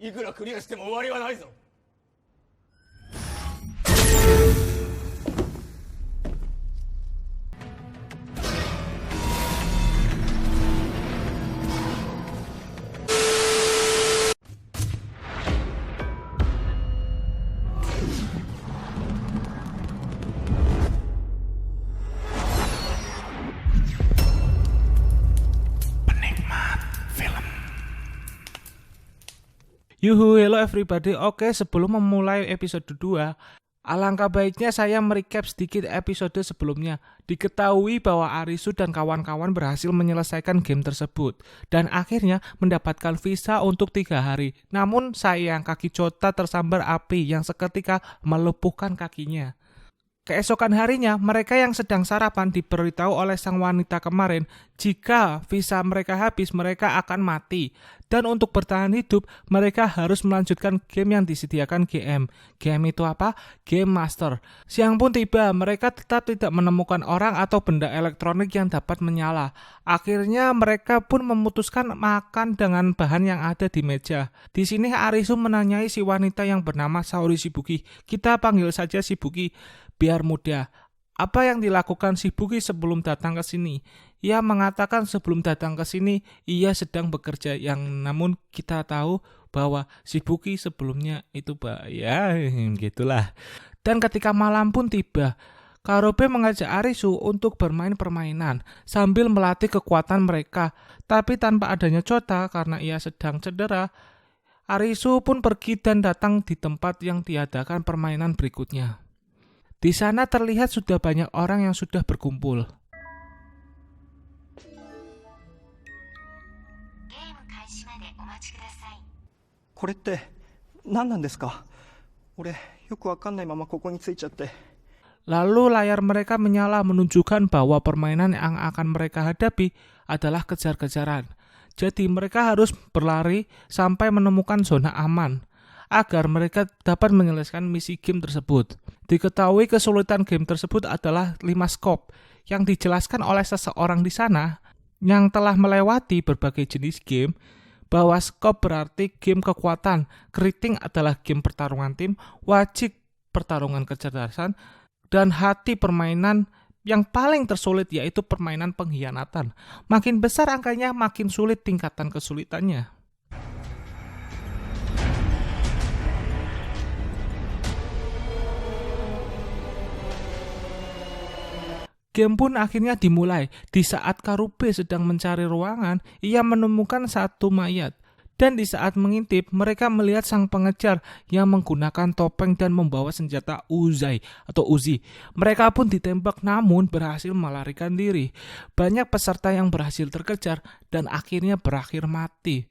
いくらクリアしても終わりはないぞ。Yuhu, hello everybody. Oke, sebelum memulai episode 2, alangkah baiknya saya merecap sedikit episode sebelumnya. Diketahui bahwa Arisu dan kawan-kawan berhasil menyelesaikan game tersebut dan akhirnya mendapatkan visa untuk 3 hari. Namun sayang, kaki Chota tersambar api yang seketika melumpuhkan kakinya. Keesokan harinya, mereka yang sedang sarapan diberitahu oleh sang wanita kemarin jika visa mereka habis, mereka akan mati. Dan untuk bertahan hidup, mereka harus melanjutkan game yang disediakan GM. GM itu apa? Game Master. Siang pun tiba, mereka tetap tidak menemukan orang atau benda elektronik yang dapat menyala. Akhirnya mereka pun memutuskan makan dengan bahan yang ada di meja. Di sini Arisu menanyai si wanita yang bernama Saori Shibuki. Kita panggil saja Shibuki biar mudah. Apa yang dilakukan Shibuki sebelum datang ke sini? Ia mengatakan sebelum datang ke sini ia sedang bekerja, yang namun kita tahu bahwa Shibuki sebelumnya itu ya gitulah. Dan ketika malam pun tiba, Karobe mengajak Arisu untuk bermain permainan sambil melatih kekuatan mereka, tapi tanpa adanya Chota karena ia sedang cedera. Arisu pun pergi dan datang di tempat yang diadakan permainan berikutnya. Di sana terlihat sudah banyak orang yang sudah berkumpul. これって何なんですか？俺よくわかんないままここに着いちゃって。 Lalu layar mereka menyala menunjukkan bahwa permainan yang akan mereka hadapi adalah kejar-kejaran. Jadi mereka harus berlari sampai menemukan zona aman agar mereka dapat menyelesaikan misi game tersebut. Diketahui kesulitan game tersebut adalah 5 skop yang dijelaskan oleh seseorang di sana yang telah melewati berbagai jenis game, bahwa skop berarti game kekuatan, keriting adalah game pertarungan tim, wajib pertarungan kecerdasan, dan hati permainan yang paling tersulit yaitu permainan pengkhianatan. Makin besar angkanya, makin sulit tingkatan kesulitannya. Game pun akhirnya dimulai. Di saat Karobe sedang mencari ruangan, ia menemukan satu mayat. Dan di saat mengintip, mereka melihat sang pengejar yang menggunakan topeng dan membawa senjata Uzi. Mereka pun ditembak namun berhasil melarikan diri. Banyak peserta yang berhasil terkejar dan akhirnya berakhir mati.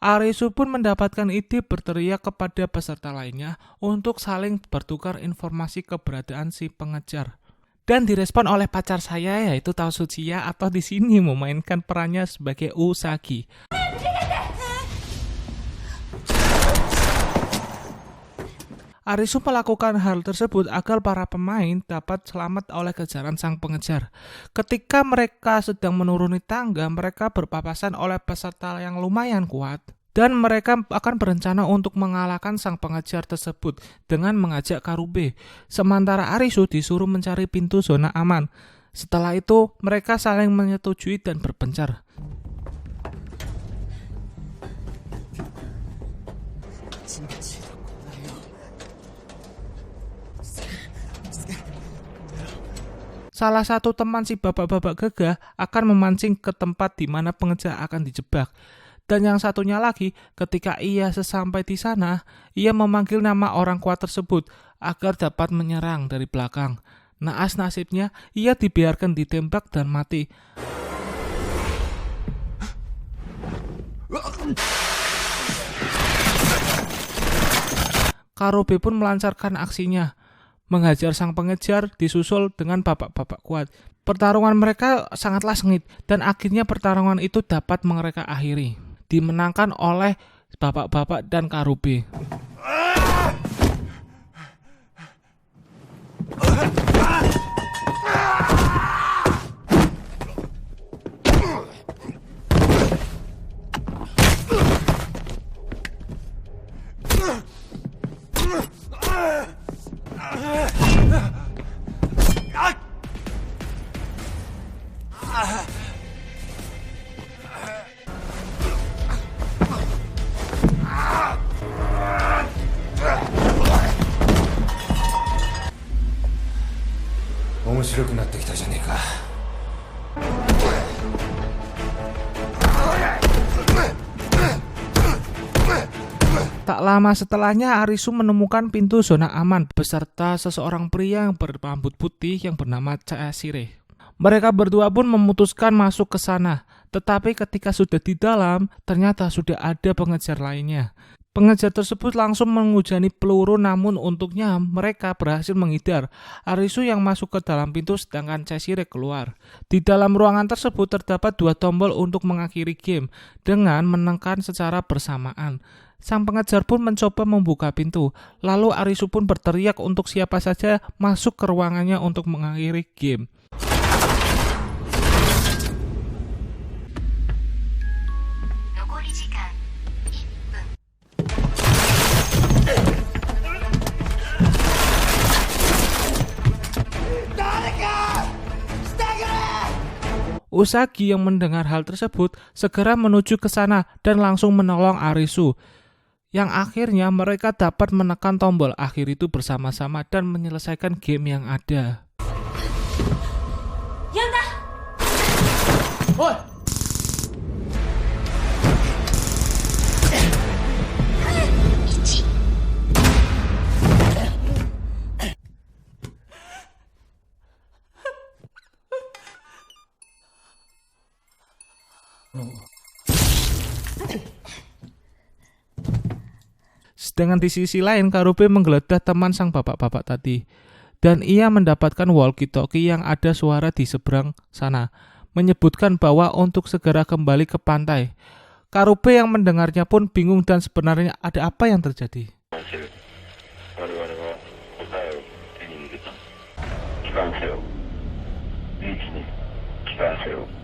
Arisu pun mendapatkan ide berteriak kepada peserta lainnya untuk saling bertukar informasi keberadaan si pengejar. Dan direspon oleh pacar saya yaitu Taotsuchiya, atau di sini memainkan perannya sebagai Usagi. Arisu melakukan hal tersebut agar para pemain dapat selamat oleh kejaran sang pengejar. Ketika mereka sedang menuruni tangga, mereka berpapasan oleh peserta yang lumayan kuat. Dan mereka akan berencana untuk mengalahkan sang pengejar tersebut dengan mengajak Karobe. Sementara Arisu disuruh mencari pintu zona aman. Setelah itu, mereka saling menyetujui dan berpencar. Salah satu teman si bapak-bapak gagah akan memancing ke tempat di mana pengejar akan dijebak. Dan yang satunya lagi, ketika ia sesampai di sana, ia memanggil nama orang kuat tersebut agar dapat menyerang dari belakang. Naas nasibnya, ia dibiarkan ditembak dan mati. Karube pun melancarkan aksinya, menghajar sang pengejar disusul dengan bapak-bapak kuat. Pertarungan mereka sangatlah sengit dan akhirnya pertarungan itu dapat mereka akhiri, dimenangkan oleh bapak-bapak dan Karube. Tak lama setelahnya, Arisu menemukan pintu zona aman beserta seseorang pria yang berambut putih yang bernama Cheshire. Mereka berdua pun memutuskan masuk ke sana, tetapi ketika sudah di dalam, ternyata sudah ada pengejar lainnya. Pengejar tersebut langsung menghujani peluru, namun untungnya mereka berhasil menghindar. Arisu yang masuk ke dalam pintu sedangkan Cheshire keluar. Di dalam ruangan tersebut terdapat 2 tombol untuk mengakhiri game dengan menekan secara bersamaan. Sang pengejar pun mencoba membuka pintu, lalu Arisu pun berteriak untuk siapa saja masuk ke ruangannya untuk mengakhiri game. Usagi yang mendengar hal tersebut segera menuju ke sana dan langsung menolong Arisu. Yang akhirnya mereka dapat menekan tombol akhir itu bersama-sama dan menyelesaikan game yang ada. Yanda! Oi! Sedangkan di sisi lain, Karube menggeledah teman sang bapak-bapak tadi. Dan ia mendapatkan walkie-talkie yang ada suara di seberang sana, menyebutkan bahwa untuk segera kembali ke pantai. Karube yang mendengarnya pun bingung dan sebenarnya ada apa yang terjadi. Kibanseo.